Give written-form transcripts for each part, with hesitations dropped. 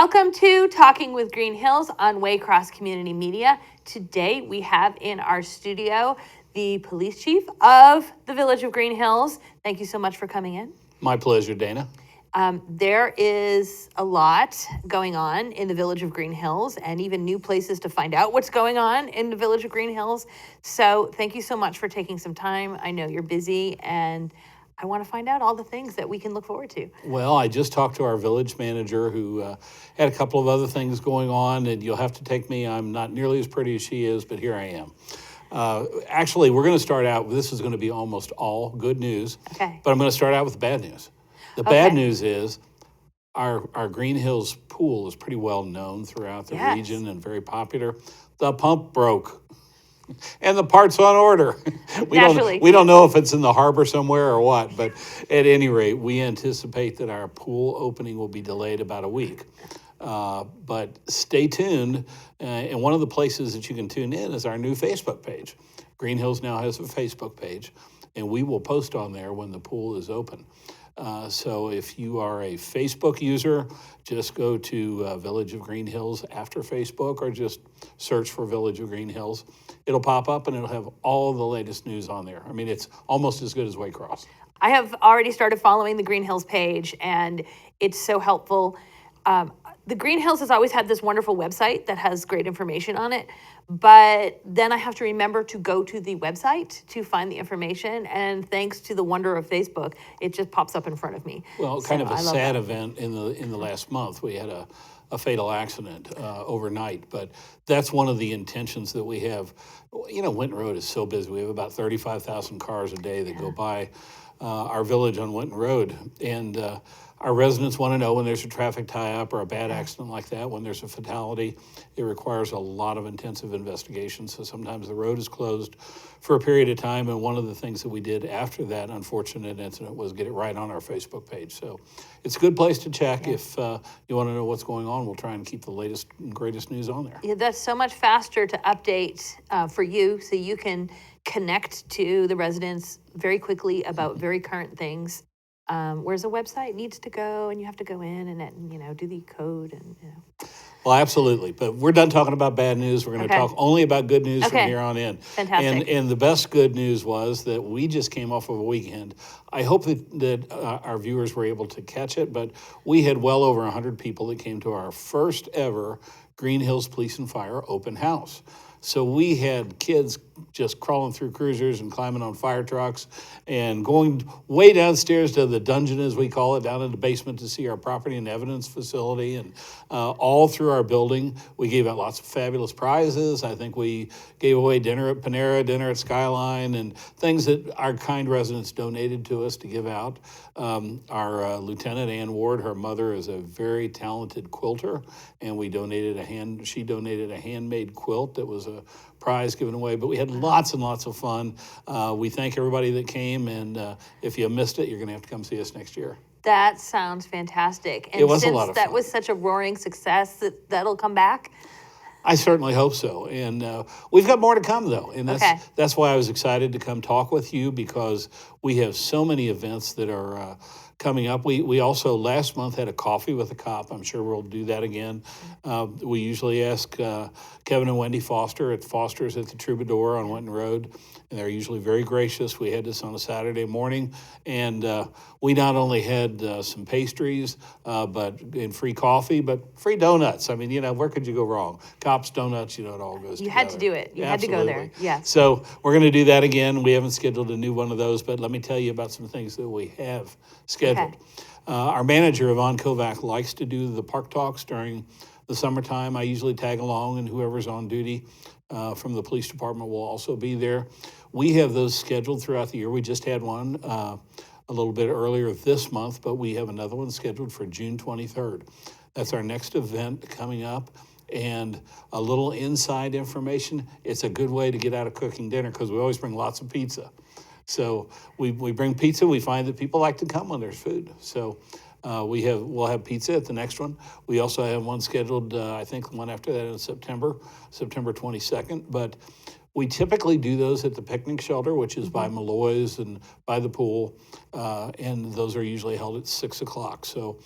Welcome to Talking with Greenhills on Waycross Community Media. Today we have in our studio the police chief of the Village of Greenhills. Thank you so much for coming in. My pleasure, Dana. There is a lot going on in the Village of Greenhills and even new places to find out what's going on in the Village of Greenhills. So thank you so much for taking some time. I know you're busy and I want to find out all the things that we can look forward to. Well, I just talked to our village manager who had a couple of other things going on, and you'll have to take me. I'm not nearly as pretty as she is, but here I am. Actually, we're going to start out, this is going to be almost all good news, Okay. but I'm going to start out with the bad news. The bad news is our Green Hills pool is pretty well known throughout the region and very popular. The pump broke. And the part's on order. We don't know if it's in the harbor somewhere or what, but at any rate, we anticipate that our pool opening will be delayed about a week. But stay tuned, and one of the places that you can tune in is our new Facebook page. Green Hills now has a Facebook page, and we will post on there when the pool is open. So if you are a Facebook user, just go to Village of Green Hills after Facebook, or just search for Village of Green Hills. It'll pop up and it'll have all the latest news on there. I mean, it's almost as good as Waycross. I have already started following the Green Hills page, and it's so helpful. The Green Hills has always had this wonderful website that has great information on it, but then I have to remember to go to the website to find the information, and thanks to the wonder of Facebook, it just pops up in front of me. Well, kind of a sad event in the last month. We had a fatal accident overnight, but that's one of the intentions that we have. You know, Winton Road is so busy. We have about 35,000 cars a day that go by our village on Winton Road, and our residents want to know when there's a traffic tie-up or a bad accident like that, when there's a fatality. It requires a lot of intensive investigation, so sometimes the road is closed for a period of time, and one of the things that we did after that unfortunate incident was get it right on our Facebook page. So it's a good place to check. If you want to know what's going on, we'll try and keep the latest and greatest news on there. Yeah, that's so much faster to update for you, so you can connect to the residents very quickly about very current things. Whereas a website needs to go, and you have to go in and do the code and. Well, absolutely. But we're done talking about bad news. We're going to talk only about good news from here on in. Fantastic. And the best good news was that we just came off of a weekend. I hope that our viewers were able to catch it, but we had well over 100 people that came to our first ever Green Hills Police and Fire open house. So we had kids just crawling through cruisers and climbing on fire trucks and going way downstairs to the dungeon, as we call it, down in the basement to see our property and evidence facility, and all through our building. We gave out lots of fabulous prizes. I think we gave away dinner at Panera, dinner at Skyline, and things that our kind residents donated to us to give out. Our Lieutenant Ann Ward, her mother is a very talented quilter, and she donated a handmade quilt that was a prize given away, but we had lots and lots of fun. We thank everybody that came, and if you missed it, you're going to have to come see us next year. That sounds fantastic. And it was since a lot of that fun. Was such a roaring success, that'll come back? I certainly hope so. And we've got more to come, though. And that's why I was excited to come talk with you, because we have so many events that are coming up. We also last month had a coffee with a cop. I'm sure we'll do that again. We usually ask Kevin and Wendy Foster at Foster's at the Troubadour on Winton Road, and they're usually very gracious. We had this on a Saturday morning, and we not only had some pastries and free coffee, but free donuts. I mean, where could you go wrong? Cops, donuts, it all goes together. You had to do it. You had to go there. Yeah. So we're going to do that again. We haven't scheduled a new one of those, but let me tell you about some things that we have scheduled. Okay. Our manager, Yvonne Kovac, likes to do the park talks during the summertime. I usually tag along, and whoever's on duty from the police department will also be there. We have those scheduled throughout the year. We just had one a little bit earlier this month, but we have another one scheduled for June 23rd. That's our next event coming up. And a little inside information, it's a good way to get out of cooking dinner, because we always bring lots of pizza. So we bring pizza. We find that people like to come when there's food. So we'll have pizza at the next one. We also have one scheduled, I think one after that in September 22nd. But we typically do those at the picnic shelter, which is by Malloy's and by the pool. And those are usually held at 6 o'clock. So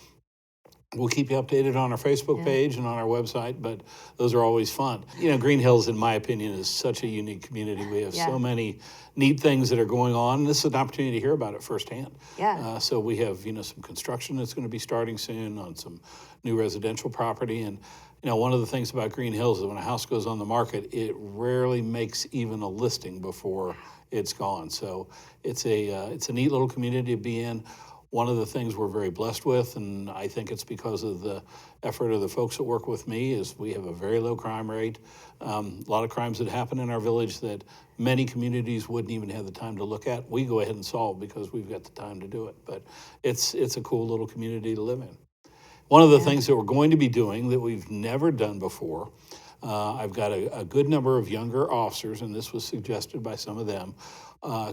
We'll keep you updated on our Facebook page and on our website, but those are always fun. You know, Greenhills, in my opinion, is such a unique community. We have so many neat things that are going on. And this is an opportunity to hear about it firsthand. Yeah. So we have, you know, some construction that's going to be starting soon on some new residential property. And, you know, one of the things about Greenhills is when a house goes on the market, it rarely makes even a listing before it's gone. So it's a neat little community to be in. One of the things we're very blessed with, and I think it's because of the effort of the folks that work with me, is we have a very low crime rate. A lot of crimes that happen in our village that many communities wouldn't even have the time to look at, we go ahead and solve because we've got the time to do it. But it's a cool little community to live in. One of the things that we're going to be doing that we've never done before, I've got a good number of younger officers, and this was suggested by some of them,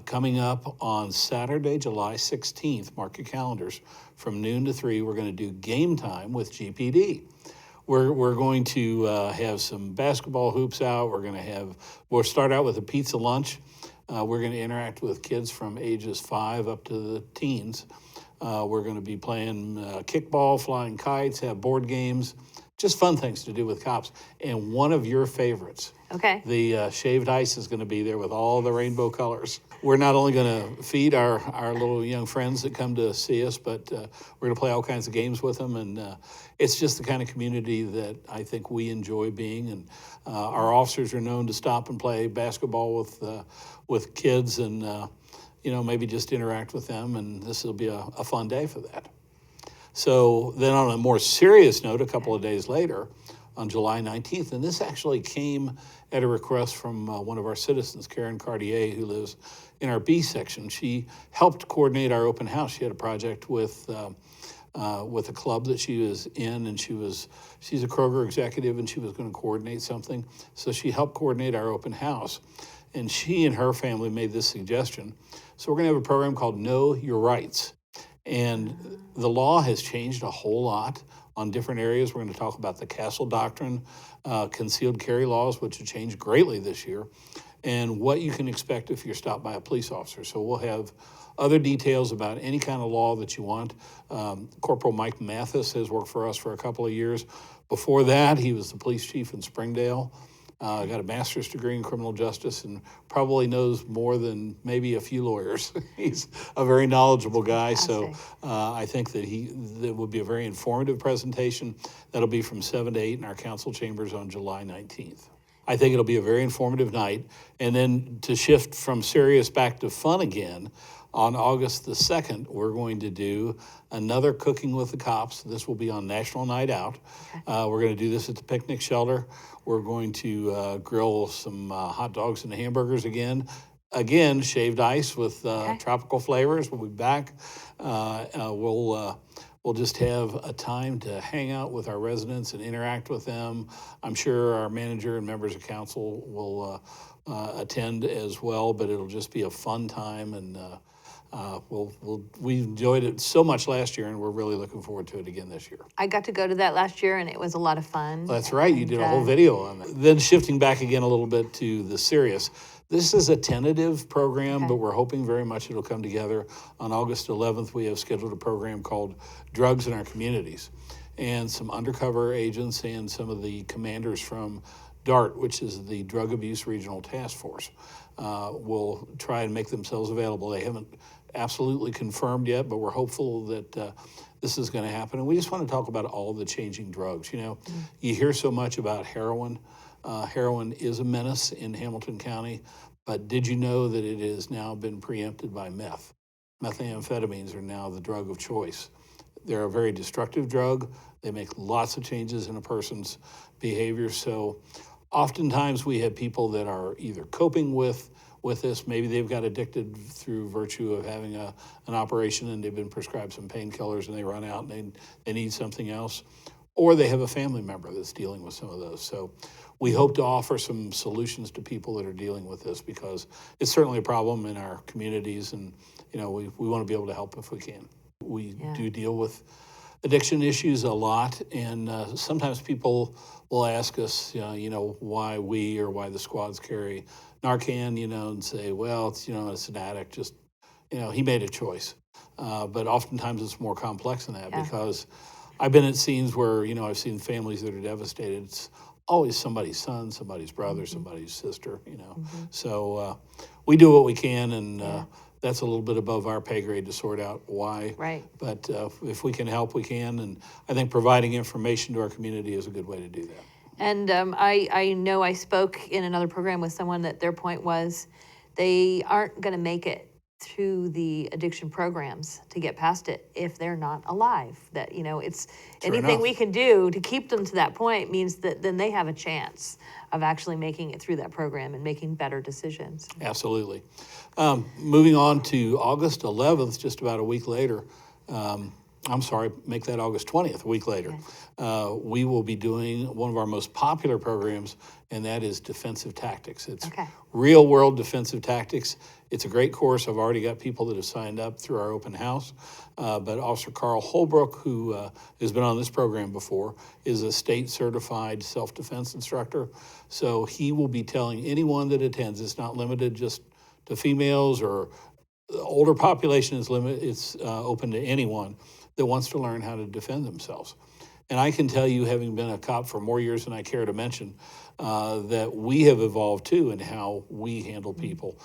coming up on Saturday, July 16th, mark your calendars, from noon to 3, we're going to do game time with GPD. We're going to have some basketball hoops out. We'll start out with a pizza lunch. We're going to interact with kids from ages 5 up to the teens. We're going to be playing kickball, flying kites, have board games, just fun things to do with cops. And one of your favorites, the shaved ice, is going to be there with all the rainbow colors. We're not only going to feed our little young friends that come to see us, but we're going to play all kinds of games with them. And it's just the kind of community that I think we enjoy being. And our officers are known to stop and play basketball with kids and, you know, maybe just interact with them. And this will be a fun day for that. So then on a more serious note, a couple of days later, on July 19th, and this actually came at a request from one of our citizens, Karen Cartier, who lives in our B section. She helped coordinate our open house. She had a project with a club that she was in, and she's a Kroger executive, and she was going to coordinate something. So she helped coordinate our open house. And she and her family made this suggestion. So we're going to have a program called Know Your Rights. And the law has changed a whole lot on different areas. We're going to talk about the Castle Doctrine, concealed carry laws, which have changed greatly this year, and what you can expect if you're stopped by a police officer. So we'll have other details about any kind of law that you want. Corporal Mike Mathis has worked for us for a couple of years. Before that, he was the police chief in Springdale. Got a master's degree in criminal justice and probably knows more than maybe a few lawyers. He's a very knowledgeable guy, so I think that would be a very informative presentation. That'll be from 7 to 8 in our council chambers on July 19th. I think it'll be a very informative night. And then to shift from serious back to fun again, on August the 2nd, we're going to do another Cooking with the Cops. This will be on National Night Out. We're going to do this at the picnic shelter. We're going to grill some hot dogs and hamburgers again. Again, shaved ice with tropical flavors. We'll be back. We'll just have a time to hang out with our residents and interact with them. I'm sure our manager and members of council will attend as well, but it'll just be a fun time, and we enjoyed it so much last year, and we're really looking forward to it again this year. I got to go to that last year, and it was a lot of fun. That's right. You did a whole video on that. Then shifting back again a little bit to the serious. This is a tentative program, but we're hoping very much it'll come together. On August 11th, we have scheduled a program called Drugs in Our Communities. And some undercover agents and some of the commanders from DART, which is the Drug Abuse Regional Task Force, will try and make themselves available. They haven't absolutely confirmed yet, but we're hopeful that this is going to happen. And we just want to talk about all the changing drugs. You know, you hear so much about heroin. Heroin is a menace in Hamilton County, but did you know that it has now been preempted by meth? Methamphetamines are now the drug of choice. They're a very destructive drug. They make lots of changes in a person's behavior. So oftentimes we have people that are either coping with this. Maybe they've got addicted through virtue of having an operation and they've been prescribed some painkillers and they run out and they need something else. Or they have a family member that's dealing with some of those. So we hope to offer some solutions to people that are dealing with this, because it's certainly a problem in our communities, and you know we want to be able to help if we can. We do deal with addiction issues a lot, and sometimes people will ask us, why we or why the squads carry Narcan, and say, well, it's an addict, just, he made a choice. But oftentimes it's more complex than that, because I've been at scenes where, I've seen families that are devastated. It's always somebody's son, somebody's brother, somebody's sister, So we do what we can, and that's a little bit above our pay grade to sort out why. Right. But if we can help, we can. And I think providing information to our community is a good way to do that. And I know I spoke in another program with someone that their point was they aren't going to make it through the addiction programs to get past it if they're not alive. That, it's True anything enough. we can do to keep them to that point means that then they have a chance of actually making it through that program and making better decisions. Absolutely. Moving on to August 11th, just about a week later. Make that August 20th, a week later. We will be doing one of our most popular programs, and that is defensive tactics. It's real world defensive tactics. It's a great course. I've already got people that have signed up through our open house. But Officer Carl Holbrook, who has been on this program before, is a state certified self-defense instructor. So he will be telling anyone that attends, it's not limited just to females or the older population is limited. It's open to anyone that wants to learn how to defend themselves. And I can tell you, having been a cop for more years than I care to mention, that we have evolved too in how we handle people.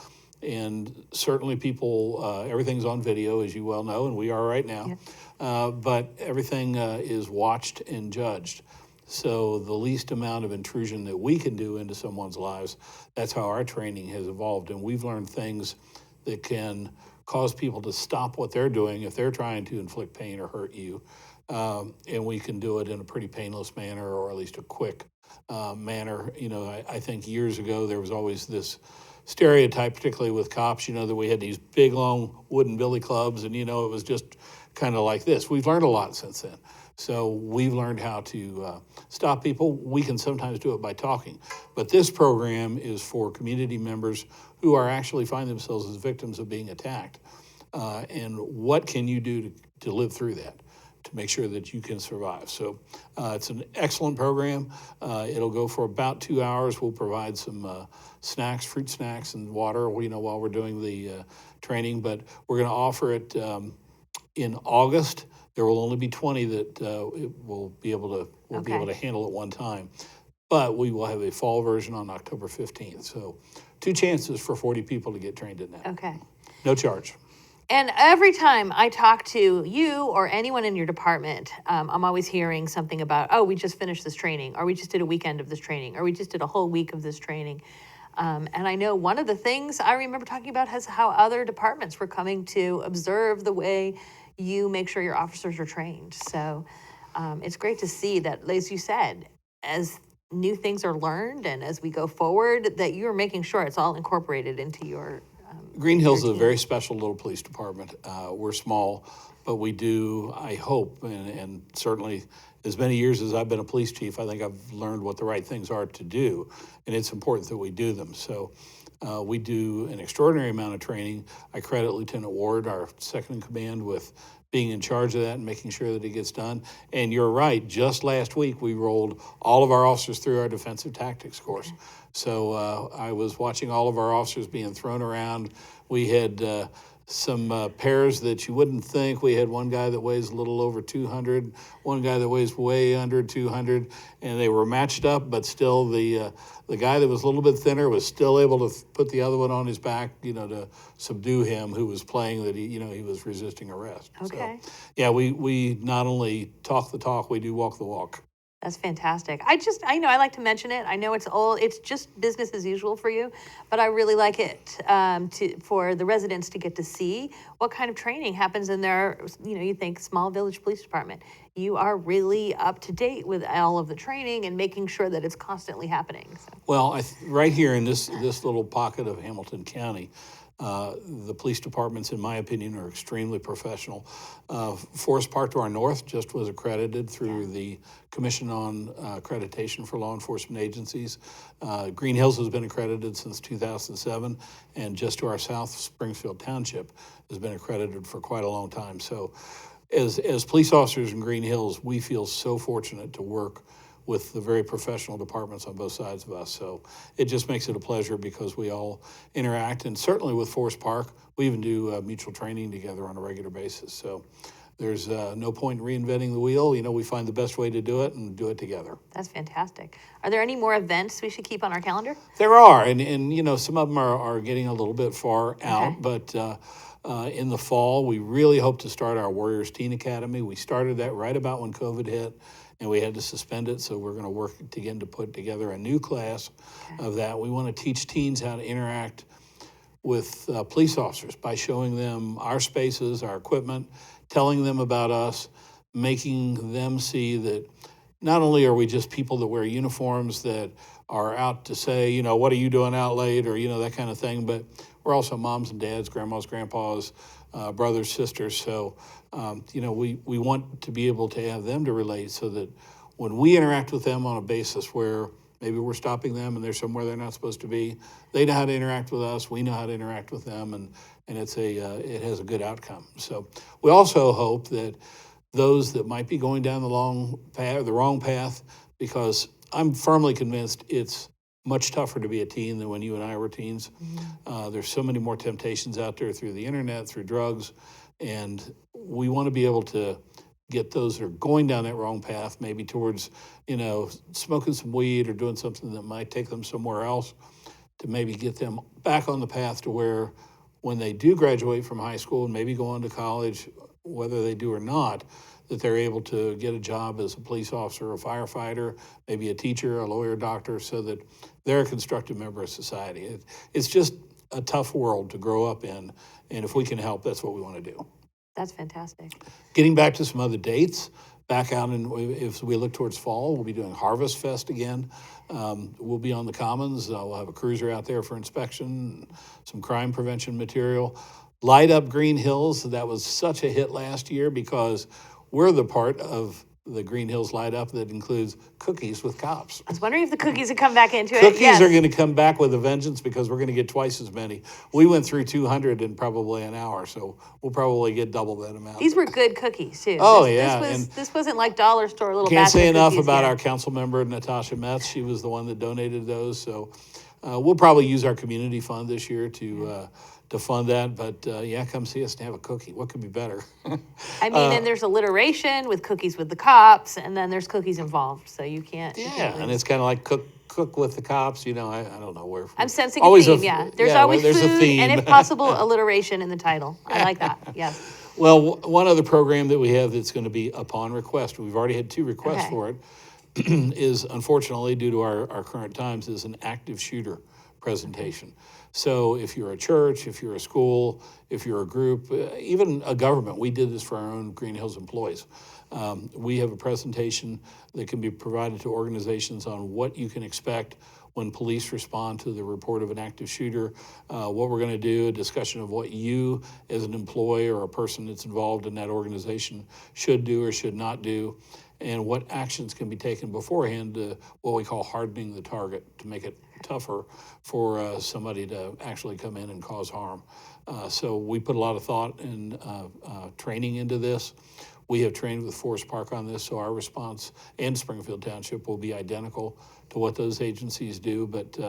And certainly people, everything's on video, as you well know, and we are right now. But everything is watched and judged. So the least amount of intrusion that we can do into someone's lives, that's how our training has evolved. And we've learned things that can cause people to stop what they're doing if they're trying to inflict pain or hurt you. And we can do it in a pretty painless manner, or at least a quick manner. I think years ago there was always this stereotype, particularly with cops, that we had these big, long wooden billy clubs, and, it was just kind of like this. We've learned a lot since then. So we've learned how to stop people. We can sometimes do it by talking. But this program is for community members who are actually find themselves as victims of being attacked. And what can you do to live through that, to make sure that you can survive? So it's an excellent program. It'll go for about 2 hours. We'll provide some snacks, fruit snacks, and water, while we're doing the training. But we're going to offer it in August. There will only be 20 that will be able to handle at one time. But we will have a fall version on October 15th. So 2 chances for 40 people to get trained in that. Okay. No charge. And every time I talk to you or anyone in your department, I'm always hearing something about, we just finished this training, or we just did a weekend of this training, or we just did a whole week of this training. And I know one of the things I remember talking about is how other departments were coming to observe the way you make sure your officers are trained. So it's great to see that, as you said, as new things are learned and as we go forward, that you're making sure it's all incorporated into your Greenhills is a very special little police department. We're small, but we do, I hope, and certainly as many years as I've been a police chief, I think I've learned what the right things are to do, and it's important that we do them. So we do an extraordinary amount of training. I credit Lieutenant Ward, our second in command, with being in charge of that and making sure that it gets done. And you're right, just last week we rolled all of our officers through our defensive tactics course. So I was watching all of our officers being thrown around. We had some pairs that you wouldn't think. We had one guy that weighs a little over 200, one guy that weighs way under 200, and they were matched up, but still the guy that was a little bit thinner was still able to put the other one on his back, to subdue him, who was playing that he was resisting arrest. Okay. So, yeah, we not only talk the talk, we do walk the walk. That's fantastic. I like to mention it. I know it's just business as usual for you, but I really like it for the residents to get to see what kind of training happens in their, you think small village police department. You are really up to date with all of the training and making sure that it's constantly happening. So. Well, right here in this little pocket of Hamilton County, the police departments, in my opinion, are extremely professional. Forest Park to our north just was accredited through the Commission on Accreditation for Law Enforcement Agencies. Greenhills has been accredited since 2007, and just to our south, Springfield Township has been accredited for quite a long time. So as police officers in Greenhills, we feel so fortunate to work with the very professional departments on both sides of us. So it just makes it a pleasure because we all interact, and certainly with Forest Park, we even do mutual training together on a regular basis. So there's no point in reinventing the wheel. We find the best way to do it and do it together. That's fantastic. Are there any more events we should keep on our calendar? There are, and some of them are getting a little bit far out, Okay. but in the fall, we really hope to start our Warriors Teen Academy. We started that right about when COVID hit, and we had to suspend it, so we're going to work again to put together a new class of that. We want to teach teens how to interact with police officers by showing them our spaces, our equipment, telling them about us, making them see that not only are we just people that wear uniforms that are out to say, what are you doing out late, or, that kind of thing, but we're also moms and dads, grandmas, grandpas, brothers, sisters. So, we want to be able to have them to relate so that when we interact with them on a basis where maybe we're stopping them and they're somewhere they're not supposed to be, they know how to interact with us, we know how to interact with them, and it has a good outcome. So we also hope that those that might be going down the wrong path, because I'm firmly convinced it's much tougher to be a teen than when you and I were teens. There's so many more temptations out there through the internet, through drugs, and we want to be able to get those that are going down that wrong path, maybe towards, smoking some weed or doing something that might take them somewhere else, to maybe get them back on the path to where when they do graduate from high school and maybe go on to college, whether they do or not, that they're able to get a job as a police officer, a firefighter, maybe a teacher, a lawyer, doctor, so that they're a constructive member of society. It's just a tough world to grow up in, and if we can help, that's what we want to do. That's fantastic. Getting back to some other dates, back out, and if we look towards fall, we'll be doing Harvest Fest again. We'll be on the Commons. We'll have a cruiser out there for inspection, some crime prevention material. Light Up Greenhills, that was such a hit last year because we're the part of the Greenhills Light Up that includes cookies with cops. I was wondering if the cookies would come back into it. Cookies Yes. are going to come back with a vengeance because we're going to get twice as many. We went through 200 in probably an hour, so we'll probably get double that amount. These were good cookies too. Oh, this, yeah, This wasn't like dollar store little. Can't say enough cookies, about yeah. our council member, Natasha Metz. She was the one that donated those. So we'll probably use our community fund this year to fund that. But come see us and have a cookie. What could be better? I mean, and there's alliteration with cookies with the cops, and then there's cookies involved, so you can't. Yeah, and it's kind of like cook with the cops. I don't know where. I'm sensing always a theme. Yeah, there's always there's food, a theme. and if possible, alliteration in the title. I like that. Yes. Well, one other program that we have that's going to be upon request, we've already had 2 requests Okay. for it, is unfortunately, due to our current times, is an active shooter presentation. So if you're a church, if you're a school, if you're a group, even a government, we did this for our own Greenhills employees. We have a presentation that can be provided to organizations on what you can expect when police respond to the report of an active shooter, what we're going to do, a discussion of what you as an employee or a person that's involved in that organization should do or should not do, and what actions can be taken beforehand to what we call hardening the target to make it tougher for somebody to actually come in and cause harm. So we put a lot of thought and training into this. We have trained with Forest Park on this, so our response and Springfield Township will be identical to what those agencies do. But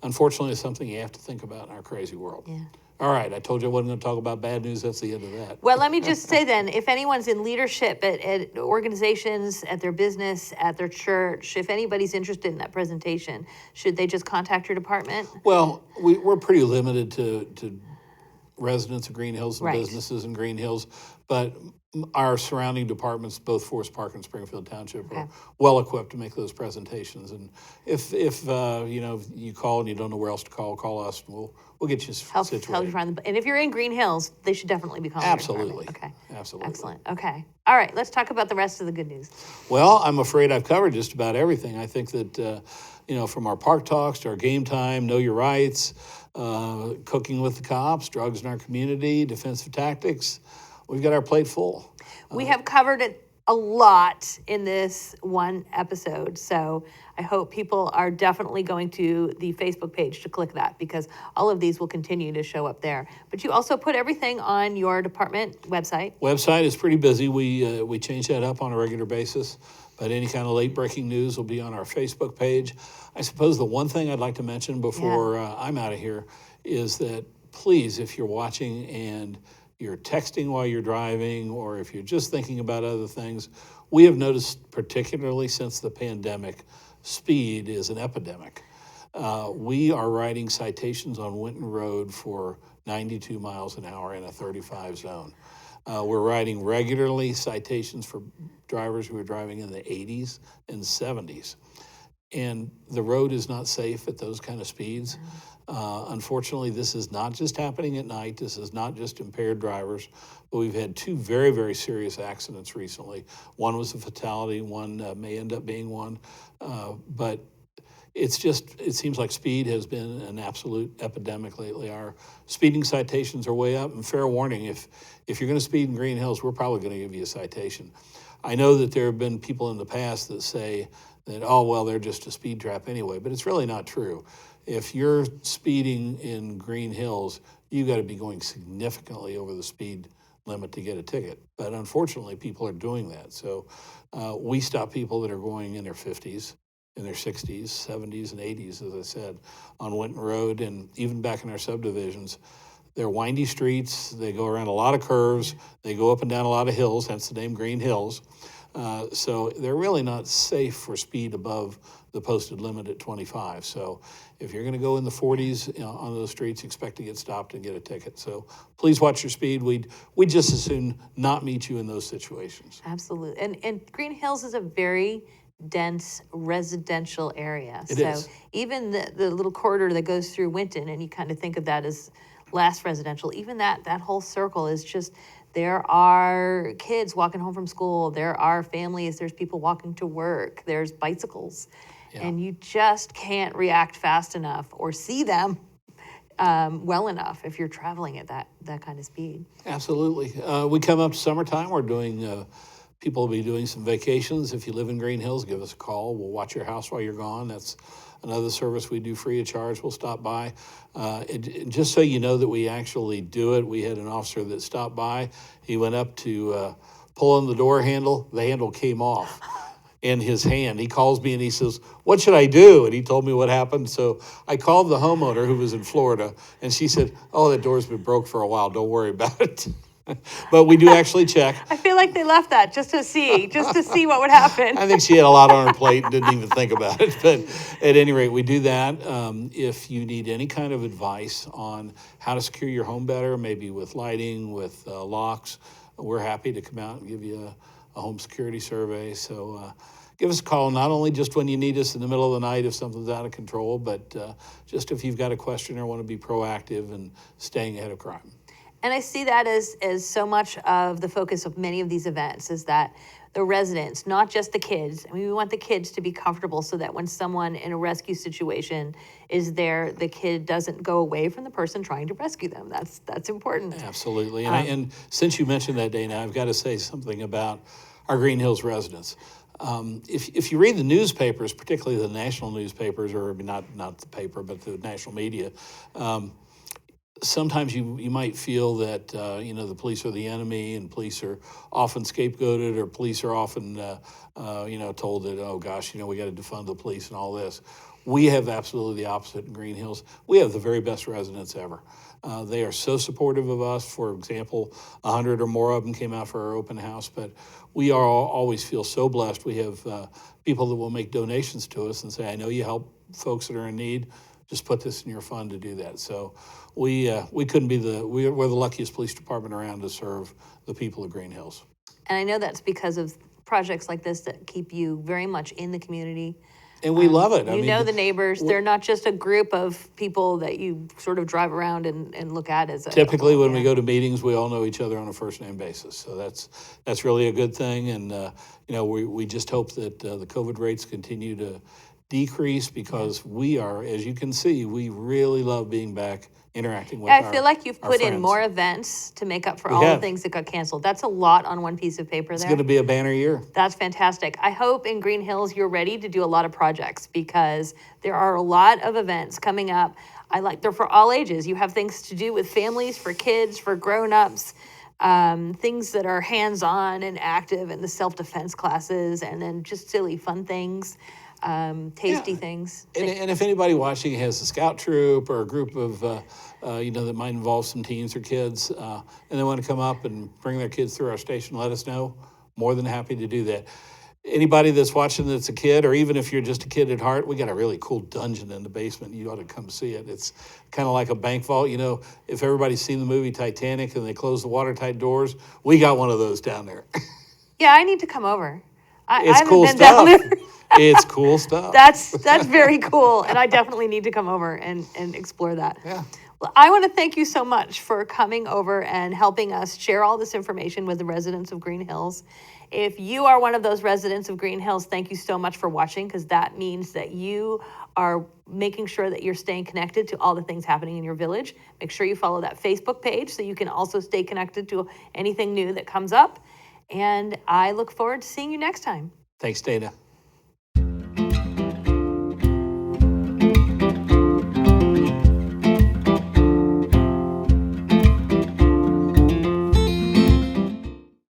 unfortunately, it's something you have to think about in our crazy world. Yeah. All right, I told you I wasn't going to talk about bad news. That's the end of that. Well, let me just say then, if anyone's in leadership at organizations, at their business, at their church, if anybody's interested in that presentation, should they just contact your department? Well, we're pretty limited to residents of Greenhills and Right. businesses in Greenhills, but our surrounding departments, both Forest Park and Springfield Township, are well equipped to make those presentations. And if you call and you don't know where else to call us. We'll get you Help situated. you find them. And if you're in Greenhills, they should definitely be calling your Absolutely. department. Okay. Absolutely. Excellent. Okay. All right. Let's talk about the rest of the good news. Well, I'm afraid I've covered just about everything. I think that, from our park talks to our game time, know your rights, cooking with the cops, drugs in our community, defensive tactics, we've got our plate full. We have covered it a lot in this one episode, so I hope people are definitely going to the Facebook page to click that, because all of these will continue to show up there. But you also put everything on your department website. Website is pretty busy. We change that up on a regular basis, but any kind of late breaking news will be on our Facebook page. I suppose the one thing I'd like to mention before I'm out of here is that please, if you're watching and you're texting while you're driving, or if you're just thinking about other things, we have noticed, particularly since the pandemic, speed is an epidemic. We are writing citations on Winton Road for 92 miles an hour in a 35 zone. We're writing regularly citations for drivers who are driving in the 80s and 70s. And the road is not safe at those kind of speeds. Unfortunately, this is not just happening at night. This is not just impaired drivers, but we've had two very, very serious accidents recently. One was a fatality, one may end up being one. But it seems like speed has been an absolute epidemic lately. Our speeding citations are way up, and fair warning, if you're going to speed in Greenhills, we're probably going to give you a citation. I know that there have been people in the past that say that, oh, well, they're just a speed trap anyway, but it's really not true. If you're speeding in Greenhills, you got to be going significantly over the speed limit to get a ticket. But unfortunately, people are doing that. So we stop people that are going in their 50s, in their 60s, 70s, and 80s, as I said, on Winton Road, and even back in our subdivisions. They're windy streets. They go around a lot of curves. They go up and down a lot of hills, hence the name Green Hills. So they're really not safe for speed above the posted limit at 25. So if you're going to go in the 40s on those streets, expect to get stopped and get a ticket. So please watch your speed. We'd just as soon not meet you in those situations. Absolutely. And Green Hills is a very dense residential area. It so is. Even the little corridor that goes through Winton, and you kind of think of that as less residential, even that whole circle is just, there are kids walking home from school, there are families, there's people walking to work, there's bicycles, and you just can't react fast enough or see them well enough if you're traveling at that kind of speed. Absolutely. We come up to summertime, we're doing, people will be doing some vacations. If you live in Green Hills, give us a call. We'll watch your house while you're gone. That's another service we do free of charge. We'll stop by. Just so you know that we actually do it, we had an officer that stopped by. He went up to pull on the door handle. The handle came off in his hand. He calls me and he says, "What should I do?" And he told me what happened. So I called the homeowner who was in Florida, and she said, "Oh, that door's been broke for a while. Don't worry about it." But we do actually check. I feel like they left that just to see what would happen. I think she had a lot on her plate and didn't even think about it. But at any rate, we do that. If you need any kind of advice on how to secure your home better, maybe with lighting, with locks, we're happy to come out and give you a home security survey. So give us a call, not only just when you need us in the middle of the night if something's out of control, but just if you've got a question or want to be proactive and staying ahead of crime. And I see that as so much of the focus of many of these events is that the residents, not just the kids. I mean, we want the kids to be comfortable so that when someone in a rescue situation is there, the kid doesn't go away from the person trying to rescue them. That's important. Absolutely. And since you mentioned that, Dana, I've got to say something about our Green Hills residents. If you read the newspapers, particularly the national newspapers, or not the paper, but the national media, sometimes you might feel that the police are the enemy, and police are often scapegoated, or police are often told that, oh gosh, we got to defund the police and all this. We have absolutely the opposite in Green Hills. We have the very best residents ever. They are so supportive of us. For example, 100 or more of them came out for our open house, but we always feel so blessed. We have people that will make donations to us and say, I know you help folks that are in need. Just put this in your fund to do that. So we couldn't be we're the luckiest police department around to serve the people of Green Hills. And I know that's because of projects like this that keep you very much in the community. And we love it. You know the neighbors. They're not just a group of people that you sort of drive around and look at as a... Typically, when we go to meetings, we all know each other on a first-name basis. So that's really a good thing. And, we just hope that the COVID rates continue to decrease, because we are, as you can see, we really love being back interacting with I feel like you've put friends. in more events to make up for all the things that got canceled. That's a lot on one piece of paper there. It's going to be a banner year. That's fantastic. I hope in Green Hills you're ready to do a lot of projects, because there are a lot of events coming up. They're for all ages. You have things to do with families, for kids, for grown-ups, things that are hands-on and active, in the self-defense classes, and then just silly fun things. tasty Yeah. things. And if anybody watching has a scout troop or a group of, that might involve some teens or kids, and they want to come up and bring their kids through our station, let us know. More than happy to do that. Anybody that's watching that's a kid, or even if you're just a kid at heart, we got a really cool dungeon in the basement. You ought to come see it. It's kind of like a bank vault. If everybody's seen the movie Titanic and they close the watertight doors, we got one of those down there. Yeah, I need to come over. I It's haven't cool been down stuff. there. It's cool stuff. That's very cool, and I definitely need to come over and explore that. Yeah. Well, I want to thank you so much for coming over and helping us share all this information with the residents of Green Hills. If you are one of those residents of Green Hills, thank you so much for watching, because that means that you are making sure that you're staying connected to all the things happening in your village. Make sure you follow that Facebook page so you can also stay connected to anything new that comes up. And I look forward to seeing you next time. Thanks, Dana.